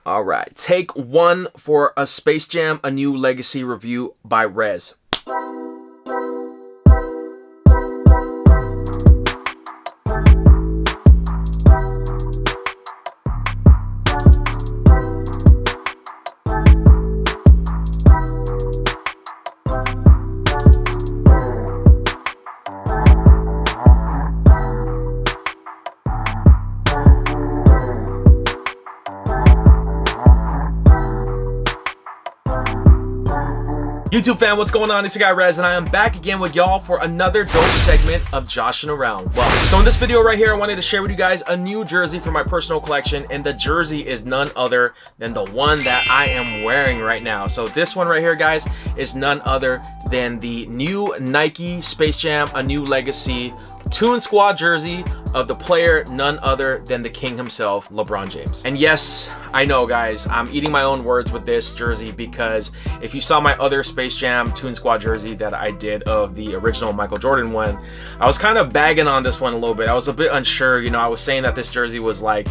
All right, take one for a Space Jam: A New Legacy review by Rez. YouTube fam, what's going on? It's your guy Rez, and I am back again with y'all for another dope segment of Joshin' Around. Well, so in this video right here, I wanted to share with you guys a new jersey for my personal collection, and the jersey is none other than the one that I am wearing right now. So this one right here, guys, is none other than the new Nike Space Jam: A New Legacy Toon Squad jersey of the player none other than the king himself, LeBron James. And yes, I know guys, I'm eating my own words with this jersey, because if you saw my other Space Jam Toon Squad jersey that I did of the original Michael Jordan one, I was kind of bagging on this one a little bit. I was a bit unsure, you know. I was saying that this jersey was like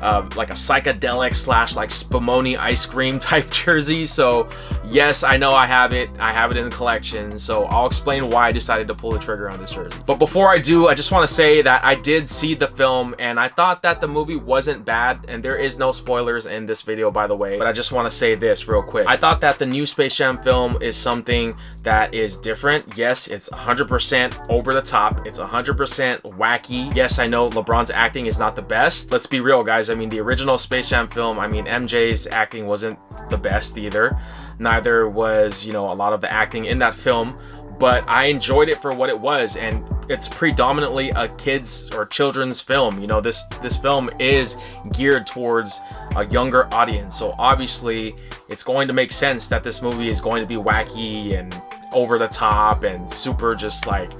a psychedelic slash like Spumoni ice cream type jersey. So yes, I know I have it in the collection, so I'll explain why I decided to pull the trigger on this jersey. But before I do, I just want to say that I did see the film, and I thought that the movie wasn't bad, and there is no spoilers in this video, by the way, but I just want to say this real quick. I thought that the new Space Jam film is something that is different. Yes, it's 100% over the top, it's 100% wacky. Yes, I know LeBron's acting is not the best. Let's be real, guys. I mean, the original Space Jam film, I mean, MJ's acting wasn't the best either. Neither was, you know, a lot of the acting in that film, but I enjoyed it for what it was, and it's predominantly a kids or children's film. You know, this film is geared towards a younger audience, so obviously it's going to make sense that this movie is going to be wacky and over the top and super just like,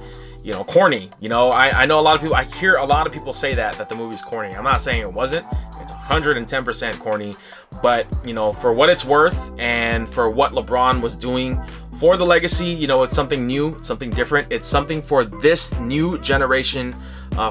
you know, corny. You know, I know a lot of people, I hear a lot of people say that the movie's corny. I'm not saying it wasn't. It's 110% corny, but you know, for what it's worth and for what LeBron was doing for the legacy, you know, it's something new, it's something different, it's something for this new generation,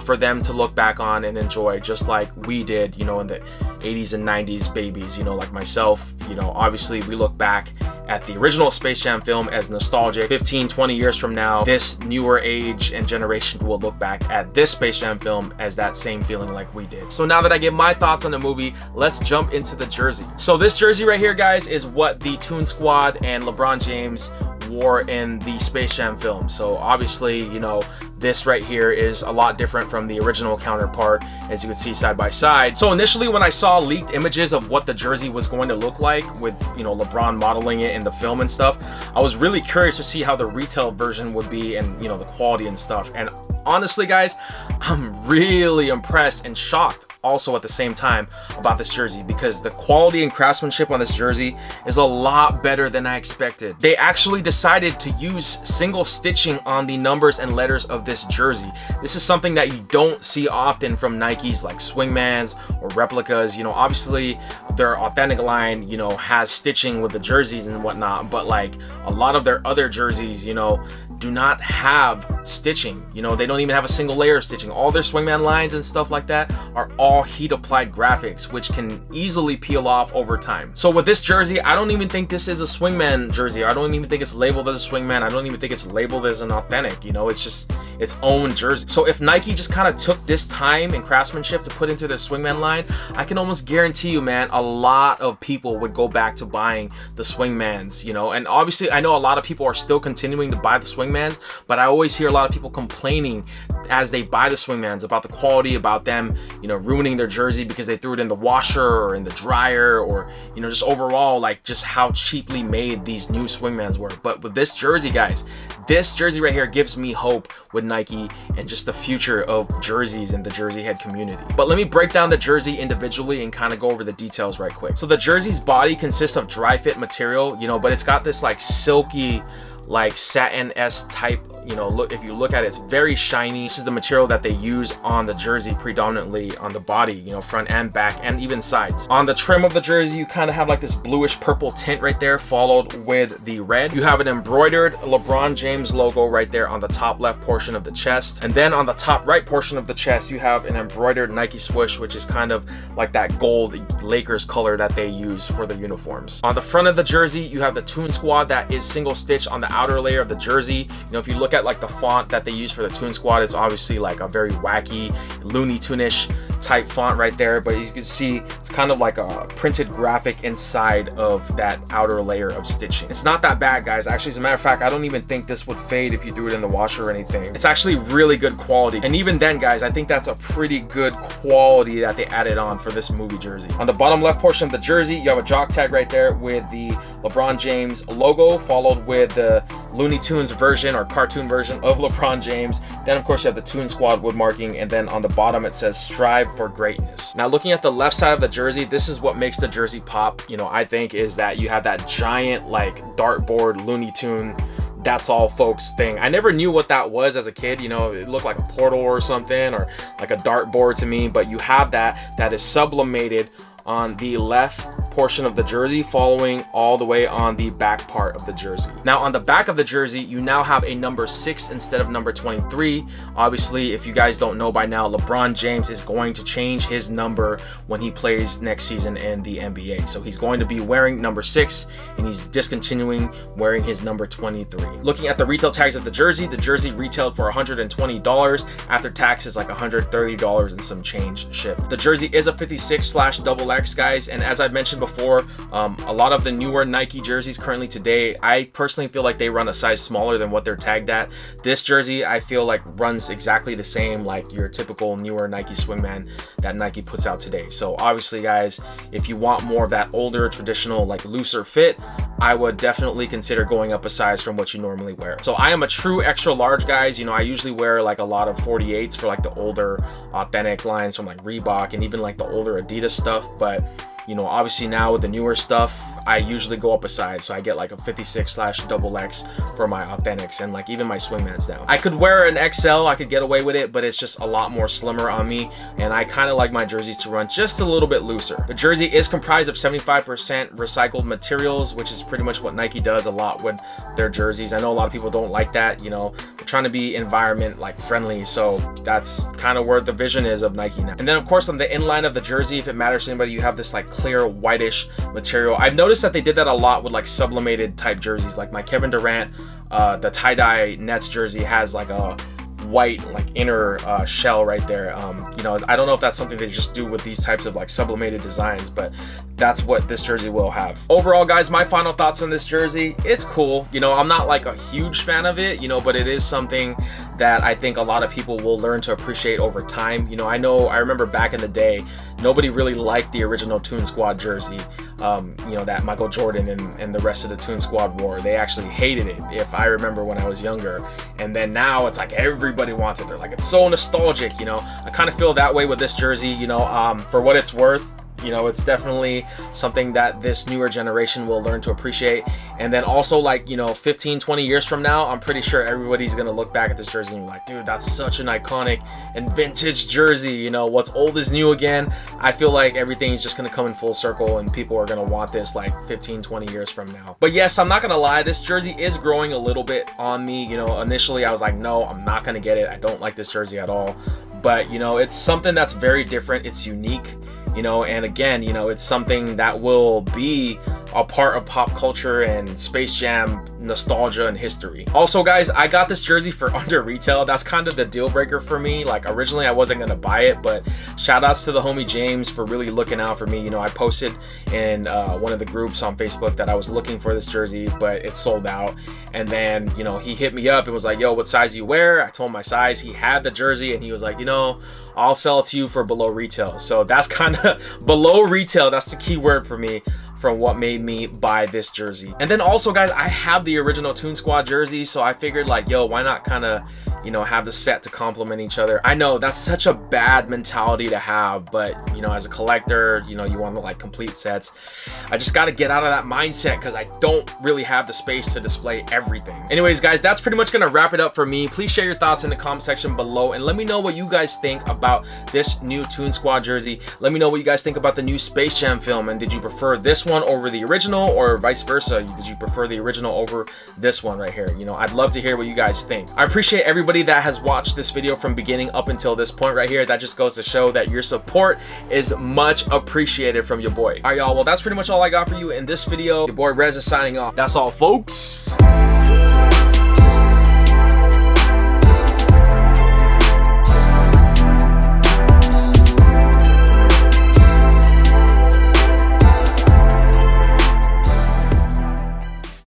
for them to look back on and enjoy, just like we did, you know, in the 80s and 90s babies, you know, like myself. You know, obviously we look back at the original Space Jam film as nostalgic. 15-20 years from now, this newer age and generation will look back at this Space Jam film as that same feeling like we did. So now that I get my thoughts on the movie, let's jump into the jersey. So this jersey right here, guys, is what the Toon Squad and LeBron James wore in the Space Jam film. So obviously, you know, this right here is a lot different from the original counterpart, as you can see side by side. So initially when I saw leaked images of what the jersey was going to look like with, you know, LeBron modeling it in the film and stuff, I was really curious to see how the retail version would be and, you know, the quality and stuff. And honestly, guys, I'm really impressed and shocked also at the same time about this jersey, because the quality and craftsmanship on this jersey is a lot better than I expected. They actually decided to use single stitching on the numbers and letters of this jersey. This is something that you don't see often from Nikes like Swingmans or replicas. You know, obviously their authentic line, you know, has stitching with the jerseys and whatnot, but like a lot of their other jerseys, you know, do not have stitching. You know, they don't even have a single layer of stitching. All their Swingman lines and stuff like that are all heat applied graphics, which can easily peel off over time. So with this jersey, I don't even think this is a Swingman jersey. I don't even think it's labeled as a Swingman. I don't even think it's labeled as an authentic. You know, it's just its own jersey. So if Nike just kind of took this time and craftsmanship to put into their Swingman line, I can almost guarantee you, man, a lot of people would go back to buying the Swingmans, you know. And obviously I know a lot of people are still continuing to buy the Swingmans, but I always hear a lot of people complaining as they buy the Swingmans about the quality, about them, you know, ruining their jersey because they threw it in the washer or in the dryer, or, you know, just overall like just how cheaply made these new Swingmans were. But with this jersey, guys, this jersey right here gives me hope with Nike and just the future of jerseys and the jersey head community. But let me break down the jersey individually and kind of go over the details right quick. So the jersey's body consists of dry fit material, you know, but it's got this like silky, like satin-esque type, you know, look, if you look at it, it's very shiny. This is the material that they use on the jersey predominantly on the body, you know, front and back and even sides. On the trim of the jersey, you kind of have like this bluish purple tint right there, followed with the red. You have an embroidered LeBron James logo right there on the top left portion of the chest. And then on the top right portion of the chest, you have an embroidered Nike swoosh, which is kind of like that gold Lakers color that they use for the uniforms. On the front of the jersey, you have the Toon Squad that is single stitch on the outer layer of the jersey. You know, if you look at like the font that they use for the Toon Squad, it's obviously like a very wacky, Looney Tune-ish type font right there, but you can see it's kind of like a printed graphic inside of that outer layer of stitching. It's not that bad, guys. Actually, as a matter of fact, I don't even think this would fade if you threw it in the washer or anything. It's actually really good quality. And even then, guys, I think that's a pretty good quality that they added on for this movie jersey. On the bottom left portion of the jersey, you have a jock tag right there with the LeBron James logo, followed with the Looney Tunes version or cartoon version of LeBron James. Then, of course, you have the Toon Squad wood marking, and then on the bottom it says "Strive for Greatness." Now, looking at the left side of the jersey, this is what makes the jersey pop, you know, I think, is that you have that giant like dartboard Looney Tune "That's All Folks" thing. I never knew what that was as a kid, you know, it looked like a portal or something, or like a dartboard to me, but you have that is sublimated on the left portion of the jersey, following all the way on the back part of the jersey. Now on the back of the jersey, you now have a number 6 instead of number 23. Obviously, if you guys don't know by now, LeBron James is going to change his number when he plays next season in the NBA. So he's going to be wearing number 6 and he's discontinuing wearing his number 23. Looking at the retail tags of the jersey retailed for $120. After taxes, like $130 and some change shipped. The jersey is a 56/XX, guys, and as I've mentioned before, a lot of the newer Nike jerseys currently today, I personally feel like they run a size smaller than what they're tagged at. This jersey, I feel like, runs exactly the same like your typical newer Nike swingman that Nike puts out today. So obviously, guys, if you want more of that older traditional like looser fit, I would definitely consider going up a size from what you normally wear. So I am a true extra large, guys. You know, I usually wear like a lot of 48s for like the older authentic lines from like Reebok and even like the older Adidas stuff. But you know, obviously now with the newer stuff, I usually go up a size. So I get like a 56/XX for my authentics and like even my swingmans now. I could wear an XL, I could get away with it, but it's just a lot more slimmer on me. And I kind of like my jerseys to run just a little bit looser. The jersey is comprised of 75% recycled materials, which is pretty much what Nike does a lot with their jerseys. I know a lot of people don't like that, you know, they're trying to be environment like friendly. So that's kind of where the vision is of Nike now. And then of course on the inline of the jersey, if it matters to anybody, you have this like clear whitish material. I've noticed that they did that a lot with like sublimated type jerseys, like my Kevin Durant, the tie-dye Nets jersey has like a white like inner shell right there. You know, I don't know if that's something they just do with these types of like sublimated designs, but that's what this jersey will have. Overall, guys, my final thoughts on this jersey, it's cool. You know, I'm not like a huge fan of it, you know, but it is something that I think a lot of people will learn to appreciate over time. You know, I remember back in the day, nobody really liked the original Toon Squad jersey, you know, that Michael Jordan and the rest of the Toon Squad wore. They actually hated it, if I remember when I was younger. And then now it's like everybody wants it. They're like, it's so nostalgic, you know. I kind of feel that way with this jersey, you know, for what it's worth. You know, it's definitely something that this newer generation will learn to appreciate. And then also, like, you know, 15-20 years from now, I'm pretty sure everybody's gonna look back at this jersey and be like, dude, that's such an iconic and vintage jersey. You know, what's old is new again. I feel like everything's just gonna come in full circle and people are gonna want this like 15-20 years from now. But yes, I'm not gonna lie, this jersey is growing a little bit on me. You know, initially I was like, no, I'm not gonna get it. I don't like this jersey at all. But, you know, it's something that's very different. It's unique. You know, and again, you know, it's something that will be a part of pop culture and Space Jam nostalgia and history. Also, guys, I got this jersey for under retail. That's kind of the deal breaker for me. Like, originally I wasn't gonna buy it, but shout outs to the homie James for really looking out for me. You know, I posted in one of the groups on Facebook that I was looking for this jersey, but it sold out. And then, you know, he hit me up and was like, yo, what size do you wear? I told him my size. He had the jersey and he was like, you know, I'll sell it to you for below retail. So that's kind of below retail. That's the key word for me, from what made me buy this jersey. And then also, guys, I have the original Toon Squad jersey, so I figured like, yo, why not kind of, you know, have the set to complement each other. I know that's such a bad mentality to have, but you know, as a collector, you know, you want to like complete sets. I just got to get out of that mindset because I don't really have the space to display everything. Anyways, guys, that's pretty much gonna wrap it up for me. Please share your thoughts in the comment section below and let me know what you guys think about this new Toon Squad jersey. Let me know what you guys think about the new Space Jam film, and did you prefer this one over the original or vice versa? Did you prefer the original over this one right here? You know, I'd love to hear what you guys think. I appreciate everybody that has watched this video from beginning up until this point right here. That just goes to show that your support is much appreciated from your boy. All right, y'all, well, that's pretty much all I got for you in this video. Your boy Rez is signing off. That's all, folks.